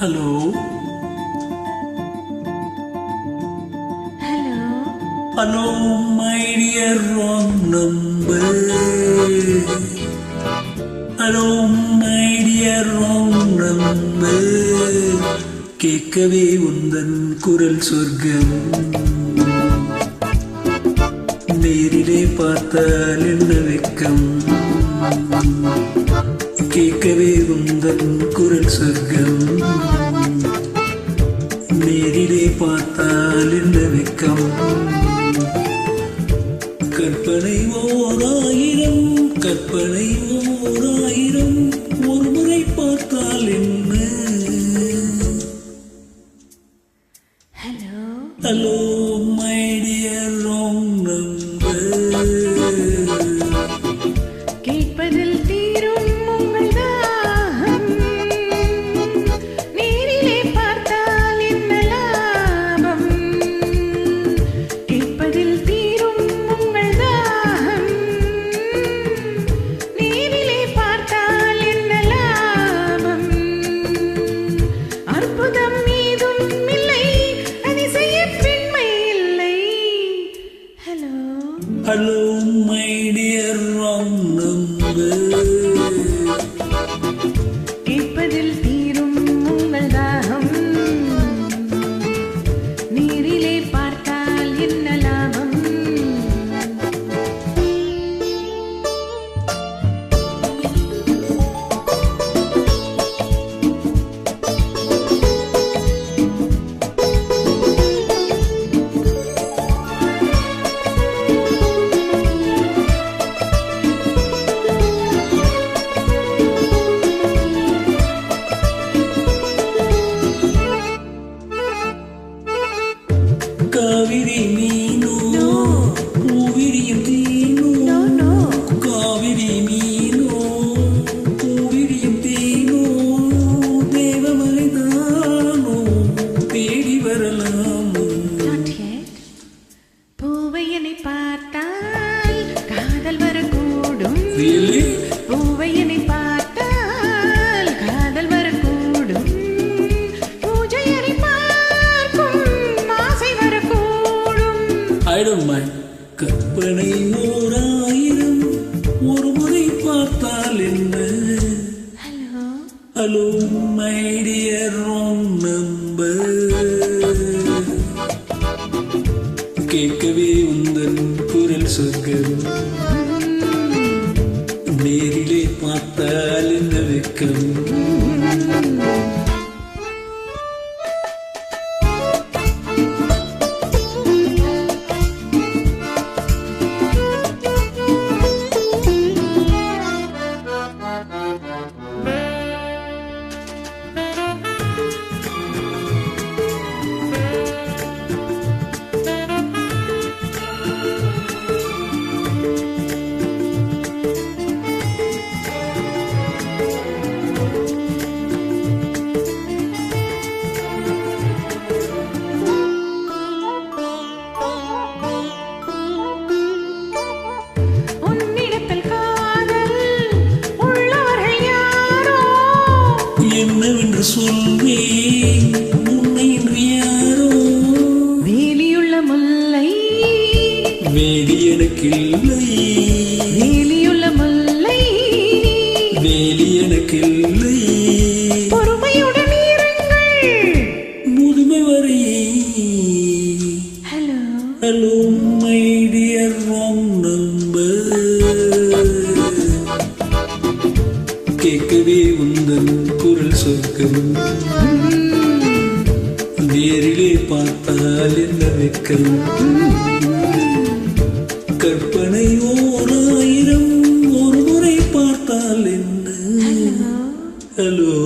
Hello. Hello. Hello, my dear wrong number. Hello, my dear wrong number. கேட்கவே உந்தன் குரல் சொர்க்கம். நேரிலே பார்த்தால் என்ன வெட்கம். கேட்கவே உந்தன் குரல் சொர்க்கம். நேரிலே பார்த்தால் என்ன வெட்கம். கற்பனை ஓராயிரம், கற்பனை ஓராயிரம், ஒரு முறை பார்த்தால் என்ன. Hello. Hello, my dear wrong number. கேட்பதில் தீரும் உங்கள் தாகம். நேரிலே பார்த்தால் என்ன லாபம். கேட்பதில் தீரும் உங்கள் தாகம். நேரிலே பார்த்தால் என்ன லாபம். அற்புதம் ஏதும் இல்லை, அதிசய பெண்மை இல்லை. Hello. Hello, my dear wrong number. கேட்பதில் தீரும் உங்கள் தாகம். நீரிலே பார்த்தால் என்ன லாபம். காவிரி மீனோ பூவிரியும் தேனோ. No, no. காவிரி மீனோ பூவிரியும் தேனோ. தேவமலைதானோ தேடி வரலாமோ. Not yet. பூவையனை பார்த்தால் காதல் வரக்கூடும். Really? பூவையனை பார்த்தால் காதல் வரக்கூடும். பூஜையனை பார்க்கும் ஆசை வரக்கூடும். I don't mind. கற்பனை ஓராயிரம், ஒரு முறை பார்த்தால் என்ன. Hello. Hello, my dear wrong number. கேட்கவே உந்தன் குரல் சொர்க்கம். நேரிலே பார்த்தால் என்ன வெட்கம். உன்னிடத்தில் காதல் உள்ளவர்கள் யாரோ. என்னவென்று சொல்வேன் உன்னை என்று யாரோ. வேலியுள்ள முல்லை, வேலி எனக்கில்லை, வேலியுள்ள முல்லை. வேலி எனக்கில்லை. பொறுமையுடன் இருங்கள். முதுமை வரை. Hello. Hello, my dear wrong number. கேட்கவே உந்தன் குரல் சொர்க்கம். நேரிலே பார்த்தால் என்ன வெட்கம். கற்பனை ஓராயிரம், ஒரு முறை பார்த்தால் என்ன. ஹலோ. Hello.